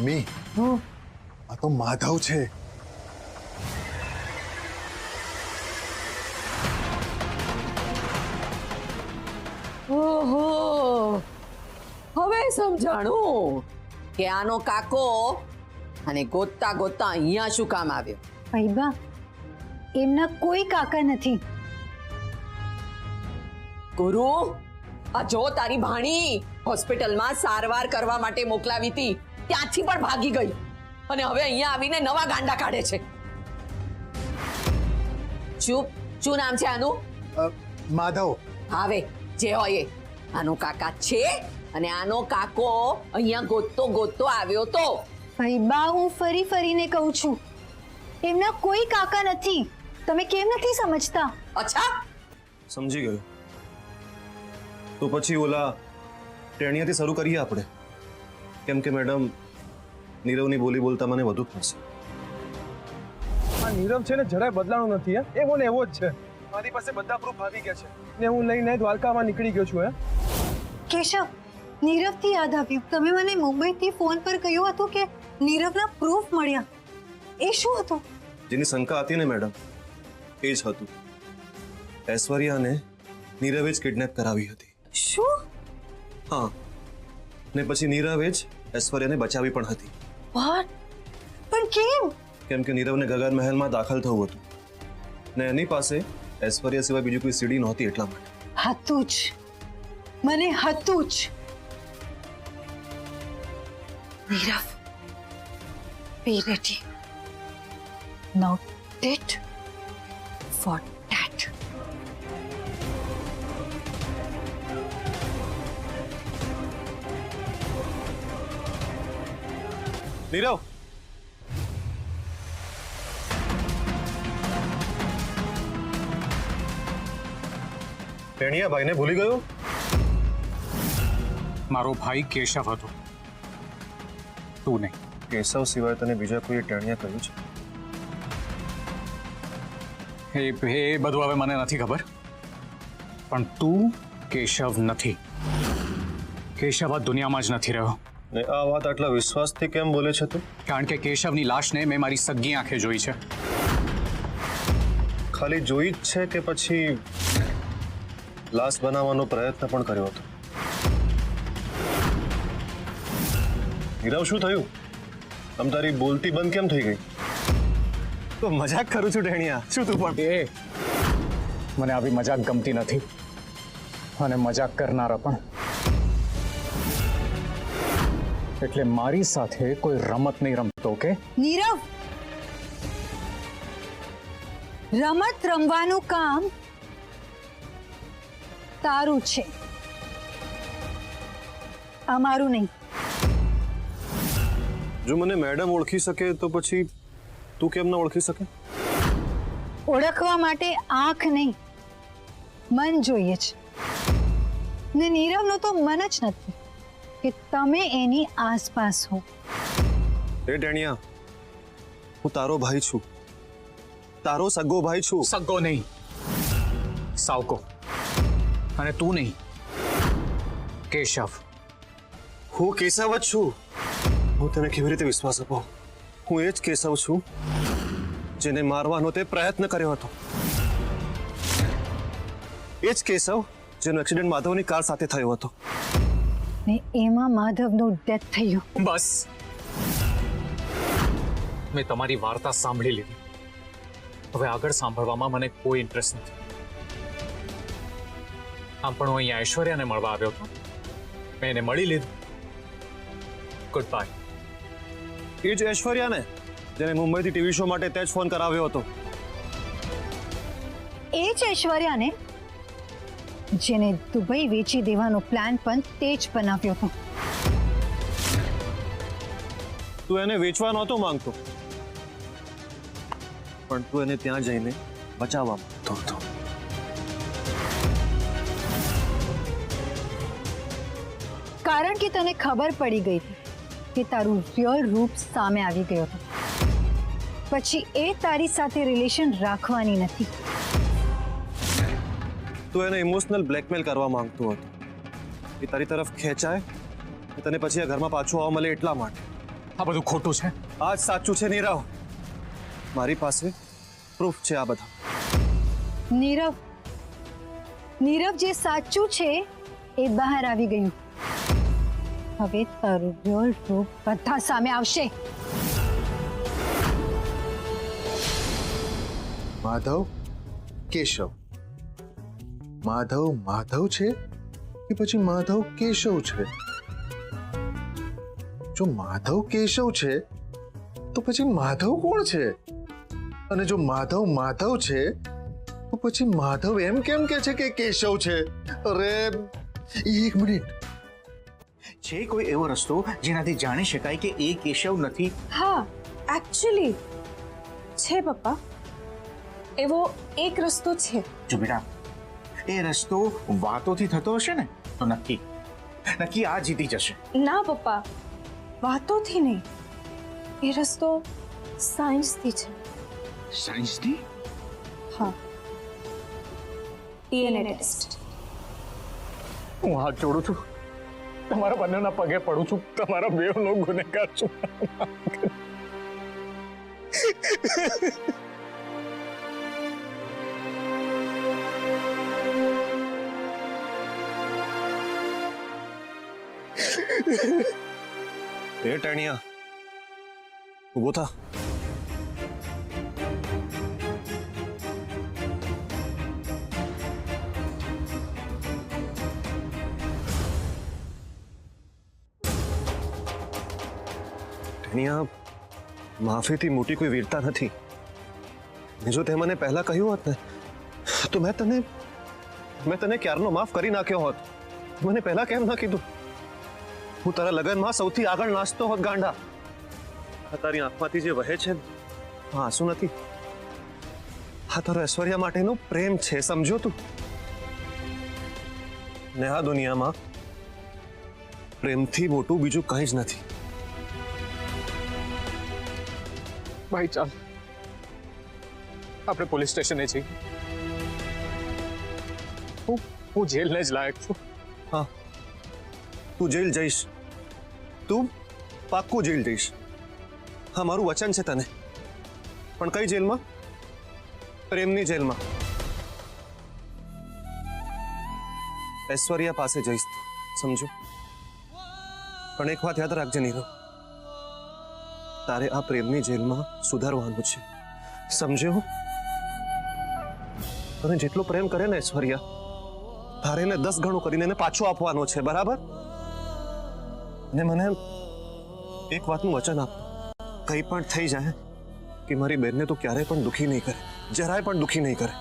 Mummy આ તો માધવ છે. ઓહો, હવે સમજાણું કે આનો કાકો અને ગોતતા ગોતતા અહીંયા શું કામ આવ્યો. ફૈબા, એમના કોઈ કાકા નથી. ગુરુ, આ જો તારી ભાણી હોસ્પિટલમાં સારવાર કરવા માટે મોકલાવી હતી, ત્યાંથી પણ ભાગી ગઈ અને હવે અહીંયા આવીને નવા ગાંડા કાઢે છે. શું નામ છે આનું? માધવ. આવે જે હોય એ, આનો કાકા છે અને આનો કાકો અહીંયા ગોતતો ગોતતો આવ્યો તો. ફૈબા, હું ફરી ફરીને કહું છું, એમના કોઈ કાકા નથી. તમે કેમ નથી સમજતા? અચ્છા, સમજી ગયો. તો પછી ઓલા ટેણિયાથી શરૂ કરીએ આપણે, કેમ કે મેડમ નીરવની બોલી બોલતા મને વધુ પડશે. આ નીરવ છે ને જરાય બદલાણો નથી. એ મને એવો જ છે. મારી પાસે બધા પ્રૂફ આવી ગયા છે ને હું લઈને દ્વારકામાં નીકળી ગયો છું. કેશવ, નીરવથી યાદ આવ્યું, તમે મને મુંબઈથી ફોન પર કહ્યું હતું કે નીરવના પ્રૂફ મળ્યા. એ શું હતું? જેની શંકા હતી ને મેડમ, એ જ હતું. ઐશ્વર્યાને નીરવે જ કિડનેપ કરાવી હતી. શું? હા, ને પછી નીરવે જ ઐશ્વર્યાને બચાવી પણ હતી. વોટ? પણ કેમ? કેમ કે નીરવને ગગન મહેલમાં દાખલ થવું હતું ને એની પાસે ઐશ્વર્યા સિવાય બીજી કોઈ સીડી નહોતી, એટલા માટે. હતું જ, મને હતું જ. Nirav, be ready. Now tit for tat. Nirav, ટેણિયા ભાઈને ભૂલી ગયો? મારો ભાઈ કેશવ હતો, તું નહીં. કેશવ સિવાય તને બીજા કોઈ ટેણિયા કહ્યું છે? એ બધું હવે મને નથી ખબર, પણ તું કેશવ નથી. કેશવ આ દુનિયામાં જ નથી રહ્યો. ને આ વાત આટલા વિશ્વાસથી કેમ બોલે છે તું? કારણ કે કેશવની લાશને મેં મારી સગી આંખે જોઈ છે. ખાલી જોઈ જ છે કે પછી લાશ બનાવવાનો પ્રયત્ન પણ કર્યો હતો? નીરવ, શું થયું? આમ તારી બોલતી બંધ કેમ થઈ ગઈ? તો મજાક કરું છું ટેણિયા. શું તું પણ? એ મને આવી મજાક ગમતી નથી અને મજાક કરનારા પણ. એટલે મારી સાથે કોઈ રમત નહીં રમતો કે? નીરવ, રમત રમવાનું કામ તારું છે, અમારું નહીં. જો મને મેડમ ઓળખી શકે તો પછી તું કેમ ના ઓળખી શકે? ઓળખવા માટે આંખ નહીં, મન જોઈએ છે. ને નીરવનું તો મન જ નથી કે તમે એની આસપાસ હો. એ ટેણિયા, હું તારો ભાઈ છું, તારો સગો ભાઈ છું. સગો નહીં, સાવકો. અને તું નહીં, કેશવ. હું કેશવ જ છું. હું તને કેવી રીતે વિશ્વાસ અપાઉં? હું એ જ કેશવ છું જેને મારવાનો તે પ્રયત્ન કર્યો હતો. એ જ કેશવ જેનો એક્સિડન્ટ માધવની કાર સાથે થયો હતો. ને એમાં માધવનું ડેથ થયું. બસ, મેં તમારી વાર્તા સાંભળી લીધી. હવે આગળ સાંભળવામાં મને કોઈ ઇન્ટરેસ્ટ નથી. આમ પણ હું અહીંયા ઐશ્વર્યાને મળવા આવ્યો હતો, મેં એને મળી લીધું. Good bye. એ જ ઐશ્વર્યાને જેને મુંબઈથી ટીવી શો માટે તે જ ફોન કરાવ્યો હતો. એ જ ઐશ્વર્યાને જેને દુબઈ વેચી દેવાનો પ્લાન પણ તે જ બનાવ્યો હતો. તું એને વેચવા નહોતો માંગતો, પણ તું એને ત્યાં જઈને બચાવવા માંગતો હતો. કારણ કે તને ખબર પડી ગઈ હતી કે તારું રિયલ રૂપ સામે આવી ગયો હતો. પછી એ તારી સાથે રિલેશન રાખવાની નથી. તું એને ઇમોશનલ બ્લેકમેલ કરવા માંગતો હતો. એ તારી તરફ ખેંચાય તને પછી આ ઘરમાં પાછું આવવા મળે એટલા માટે. આ બધું ખોટું છે. આ જ સાચું છે નીરવ. મારી પાસે પ્રૂફ છે આ બધા. નીરવ નીરવ જે સાચું છે એ બહાર આવી ગયું. હવે તારું રિયલ રૂપ બધા સામે આવશે. માધવ કેશવ. માધવ માધવ છે કે પછી માધવ કેશવ છે? જો માધવ કેશવ છે તો પછી માધવ કોણ છે? અને જો માધવ માધવ છે તો પછી માધવ એમ કેમ કે છે કે કેશવ છે? અરે એક મિનિટ. છે કોઈ એવો રસ્તો જેનાથી જાણી શકાય કે એ કેશવ નથી? હા, એકચ્યુઅલી છે પપ્પા. એવો એક રસ્તો છે. જો બેટા, એ રસ્તો વાતોથી થતો હશે ને તો નક્કી આ જીતી જશે. ના પપ્પા, વાતોથી નહીં. એ રસ્તો સાયન્સથી છે. સાયન્સથી? હા, DNA ટેસ્ટ. હું હાથ જોડું છું, તમારા બંનેના પગે પડું છું, તમારા બેવનો ગુનેગાર છું. એ ટેણિયા, ઊભો થા. ટેણિયા, માફીથી મોટી કોઈ વીરતા નથી. જો તે મને પહેલા કહ્યું હોત ને તો મેં તને ક્યારનો માફ કરી નાખ્યો હોત. મને પહેલા કેમ ના કીધું? હું તારા લગનમાં સૌથી આગળ નાચતો હોત ગાંડા. આ તારી આંખમાંથી જે વહે છે આ આંસુ નથી, આ તારો ઐશ્વર્યા માટેનો પ્રેમ છે, સમજો તું? ને આ દુનિયામાં પ્રેમથી મોટું બીજું કંઈ જ નથી. ભાઈ ચાલ, આપણે પોલીસ સ્ટેશને જઈએ. હું જેલને જ લાયક છું. હા, તું જેલ જઈશ, તું પાક્કું જેલ જઈશ. હા, મારું વચન છે તને. પણ કઈ જેલમાં? પ્રેમની જેલમાં. ઐશ્વર્યા પાસે જઈશ તું, સમજો? પણ એક વાત યાદ રાખજે નીરવ, તારે આ પ્રેમની જેલમાં સુધારવાનું છે, સમજ્યો? તને જેટલો પ્રેમ કરે ને ઐશ્વર્યા, તારે એને 10 ગણું કરીને એને પાછો આપવાનો છે, બરાબર? ને મને એક વાતનું વચન આપ, કંઈ પણ થઈ જાય કે મારી બહેનને તું ક્યારેય પણ દુખી નહીં કરે, જરાય પણ દુખી નહીં કરે.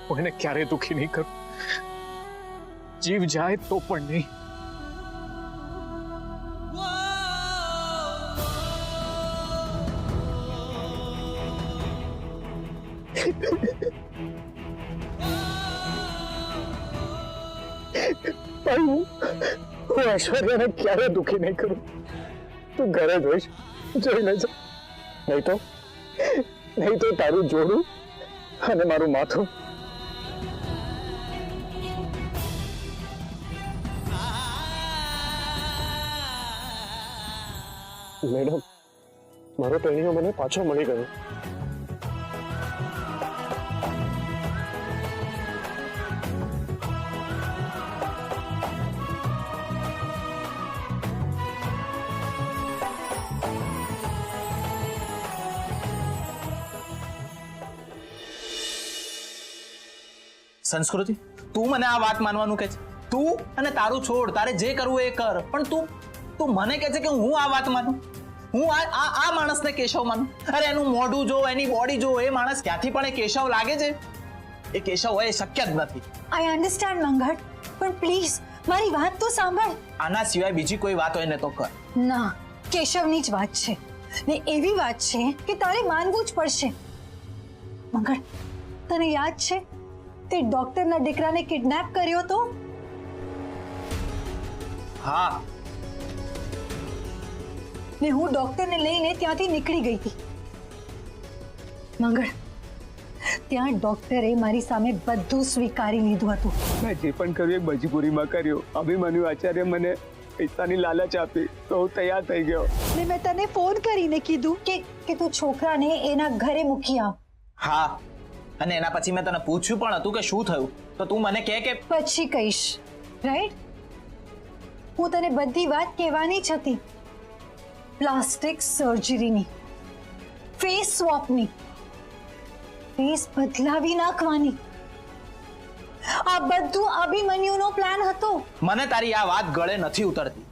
હું એને ક્યારેય દુખી નહીં કરું, જીવ જાય તો પણ નહીં. હું ઐશ્વર્યાને ક્યારે દુખી નહીં કરું. તું ઘરે જોઈશ, જોઈ લેજે. નહીં તો તારું જોડું અને મારું માથું. મેડમ, મારો ટેણીઓ મને પાછો મળી ગયો. સંસ્કૃતિ, તું મને આ વાત માનવાનું કે છે? તું અને તારું છોડ, તારે જે કરવું એ કર, પણ તું મને કહે છે કે હું આ વાત માનું? હું આ માણસને કેશવ માનું? અરે એનું મોઢું જો, એની બોડી જો, એ માણસ ક્યાંથી પણ એ કેશવ લાગે છે? એ કેશવ હોય એ શક્ય જ નથી. આઈ અન્ડરસ્ટેન્ડ મંગળ, પણ પ્લીઝ મારી વાત તો સાંભળ. આના સિવાય બીજી કોઈ વાત હોય ને તો કર. ના, કેશવની જ વાત છે, ને એવી વાત છે કે તારે માનવું જ પડશે. મંગળ, તને યાદ છે તે ડોક્ટરના દીકરાને કિડનેપ કર્યો તો? હા. ને હું ડોક્ટરને લઈને ત્યાંથી નીકળી ગઈ હતી. મંગળ, ત્યાં ડોક્ટરે મારી સામે બધું સ્વીકારી લીધું હતું. મેં જે પણ કર્યું એ મજબૂરીમાં કર્યું. અભિમન્યુ આચાર્ય મને પૈસાની લાલચ આપી તો હું તૈયાર થઈ ગયો. ને મેં તને ફોન કરીને કીધું કે તું છોકરાને એના ઘરે મૂકી આવ. હા, અને એના પછી મેં તને પૂછ્યું પણ હતું કે શું થયું, તો તું મને કહે કે પછી કહીશ, રાઈટ? હું તને બધી વાત કહેવાની જ હતી. પ્લાસ્ટિક સર્જરીની, ફેસ સ્વોપની, ફેસ બદલાવી નાખવાની. આ બધું અભિમન્યુનો પ્લાન હતો. મને તારી આ વાત ગળે નથી ઉતરતી.